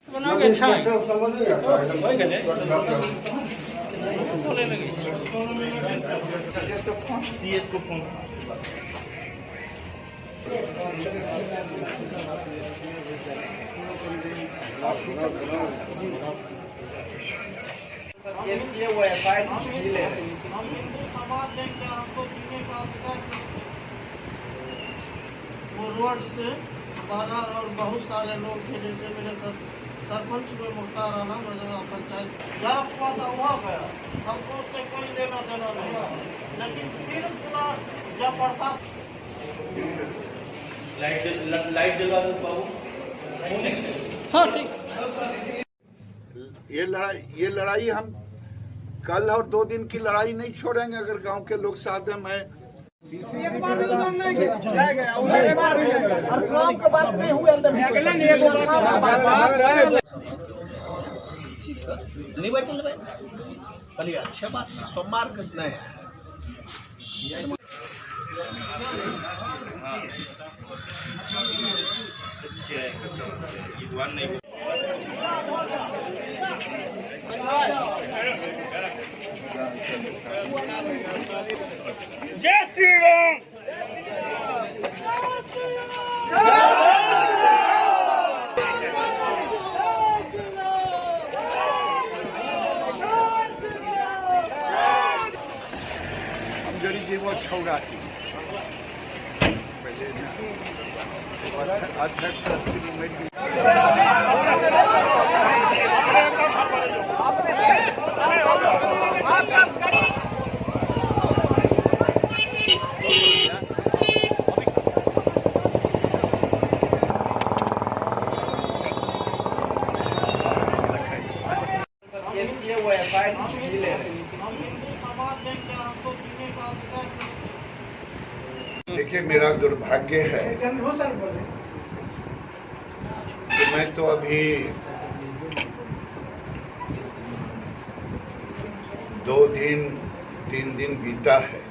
बनाओगे अच्छा है वही गले बोले लगे सीएस को फोन ये वो एफआईआर ले रहे हैं। वो रोड से 12 और बहुत सारे लोग थे, जैसे मेरे सरपंच में मुख्तार आलम पंचायत जहाँ हुआ था वहाँ गया, हमको उससे कोई लेना देना नहीं, लेकिन फिर पूरा जब बरसात लाइट जलवा दो बाबू। हाँ ठीक। ये लड़ाई हम कल और 2 दिन की लड़ाई नहीं छोड़ेंगे। अगर गांव के लोग साथ हैं, मैं नहीं बैठे भाई अच्छा बात सोमवार कितना है जय श्री राम। हम जड़ी जीवो छौड़ा थी अध्यक्ष ये वो एफआईआर ले रहे हैं। देखिए, मेरा दुर्भाग्य है कि मैं तो अभी 2-3 दिन बीता है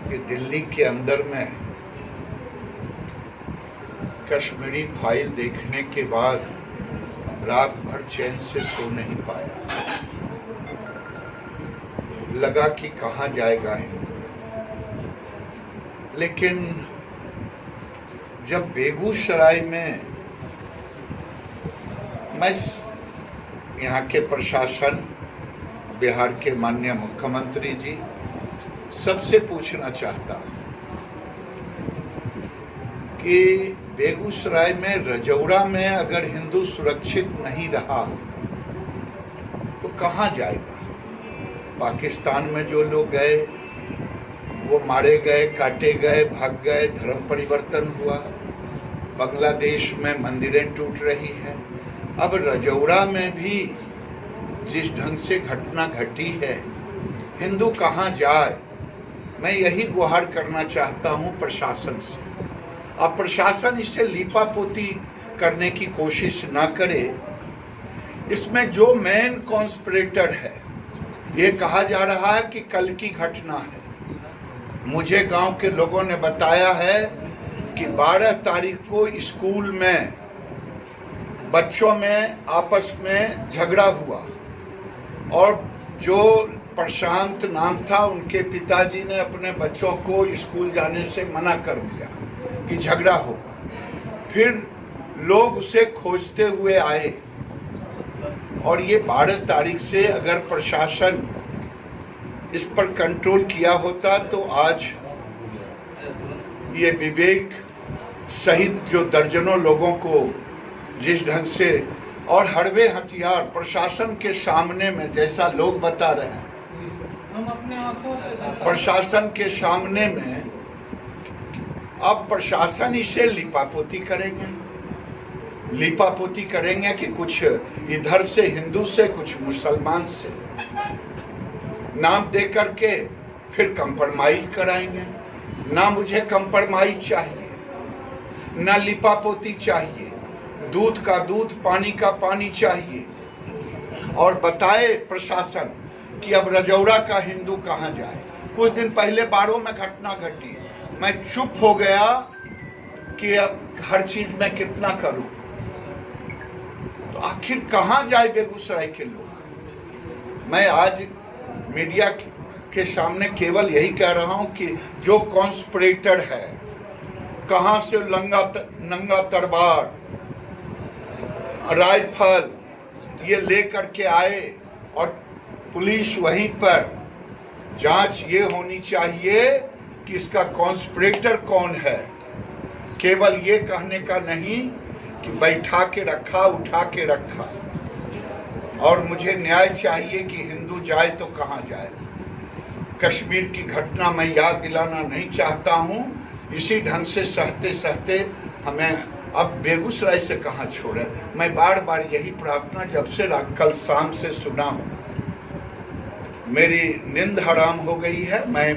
कि दिल्ली के अंदर में कश्मीरी फाइल देखने के बाद रात भर चैन से सो नहीं पाया। लगा कि कहाँ जाएगा हिंदू। लेकिन जब बेगूसराय में मैं यहाँ के प्रशासन, बिहार के माननीय मुख्यमंत्री जी सबसे पूछना चाहता कि बेगूसराय में रजौड़ा में अगर हिंदू सुरक्षित नहीं रहा तो कहाँ जाएगा। पाकिस्तान में जो लोग गए वो मारे गए, काटे गए, भाग गए, धर्म परिवर्तन हुआ। बांग्लादेश में मंदिरें टूट रही है। अब रजौड़ा में भी जिस ढंग से घटना घटी है, हिंदू कहाँ जाए। मैं यही गुहार करना चाहता हूँ प्रशासन से। अब प्रशासन इसे लीपापोती करने की कोशिश ना करे। इसमें जो मेन कॉन्स्पिरेटर है, ये कहा जा रहा है कि कल की घटना है। मुझे गांव के लोगों ने बताया है कि 12 तारीख को स्कूल में बच्चों में आपस में झगड़ा हुआ और जो प्रशांत नाम था, उनके पिताजी ने अपने बच्चों को स्कूल जाने से मना कर दिया कि झगड़ा होगा। फिर लोग उसे खोजते हुए आए और ये 12 तारीख से अगर प्रशासन इस पर कंट्रोल किया होता तो आज ये विवेक सहित जो दर्जनों लोगों को जिस ढंग से और हड़बे हथियार प्रशासन के सामने में, जैसा लोग बता रहे हैं, हम अपने आंखों से प्रशासन के सामने में, अब प्रशासन इसे लिपापोती करेंगे कि कुछ इधर से हिंदू से, कुछ मुसलमान से नाम दे करके फिर कंप्रोमाइज कराएंगे। ना मुझे कंप्रोमाइज चाहिए, ना लिपापोती चाहिए। दूध का दूध, पानी का पानी चाहिए। और बताए प्रशासन कि अब रजौड़ा का हिंदू कहाँ जाए। कुछ दिन पहले बाड़ों में घटना घटी, मैं चुप हो गया कि अब हर चीज में कितना करूं। आखिर कहां जाए बेगूसराय के लोग। मैं आज मीडिया के सामने केवल यही कह रहा हूं कि जो कॉन्स्पिरेटर है, कहां से नंगा तलवार राइफल ये लेकर के आए, और पुलिस वहीं पर जांच ये होनी चाहिए कि इसका कॉन्स्पिरेटर कौन है। केवल ये कहने का नहीं कि बैठा के रखा, उठा के रखा। और मुझे न्याय चाहिए कि हिंदू जाए तो कहां जाए। कश्मीर की घटना मैं याद दिलाना नहीं चाहता हूं। इसी ढंग से सहते सहते हमें अब बेगूसराय से कहां छोड़े। मैं बार बार यही प्रार्थना जब से कल शाम से सुना हूं, मेरी नींद हराम हो गई है। मैं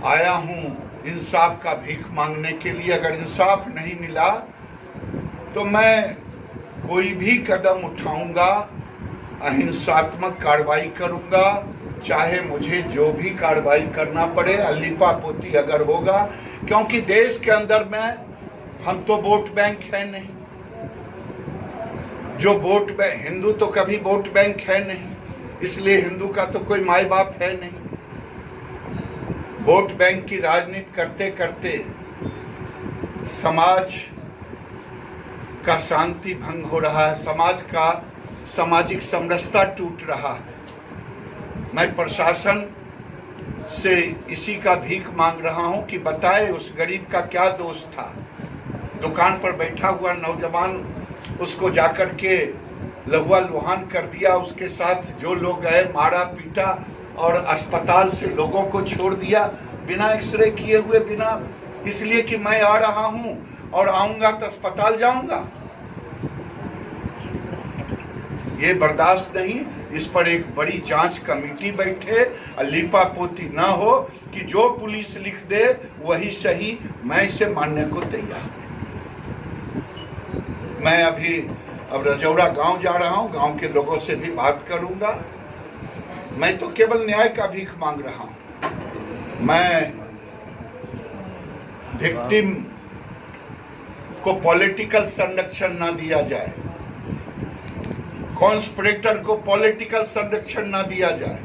आया हूं इंसाफ का भीख मांगने के लिए। अगर इंसाफ नहीं मिला तो मैं कोई भी कदम उठाऊंगा, अहिंसात्मक कार्रवाई करूंगा, चाहे मुझे जो भी कार्रवाई करना पड़े, अलीपा पोती अगर होगा। क्योंकि देश के अंदर में हम तो वोट बैंक है नहीं। जो वोट बैंक, हिंदू तो कभी वोट बैंक है नहीं, इसलिए हिंदू का तो कोई माई बाप है नहीं। वोट बैंक की राजनीति करते करते समाज का शांति भंग हो रहा है, समाज का सामाजिक समरसता टूट रहा है। मैं प्रशासन से इसी का भीख मांग रहा हूं कि बताए उस गरीब का क्या दोष था। दुकान पर बैठा हुआ नौजवान, उसको जाकर के लहुआ लुहान कर दिया, उसके साथ जो लोग गए मारा पीटा और अस्पताल से लोगों को छोड़ दिया बिना एक्सरे किए हुए, बिना इसलिए कि मैं आ रहा हूं और आऊंगा तो अस्पताल जाऊंगा। ये बर्दाश्त नहीं। इस पर एक बड़ी जांच कमेटी बैठे, अलीपा पोती ना हो कि जो पुलिस लिख दे वही सही। मैं इसे मानने को तैयार। मैं अब रजौरा गांव जा रहा हूं, गांव के लोगों से भी बात करूंगा। मैं तो केवल न्याय का भीख मांग रहा हूं। मैं विक्टिम को पॉलिटिकल संरक्षण ना दिया जाए, कॉन्स्पिरेटर को पॉलिटिकल संरक्षण ना दिया जाए।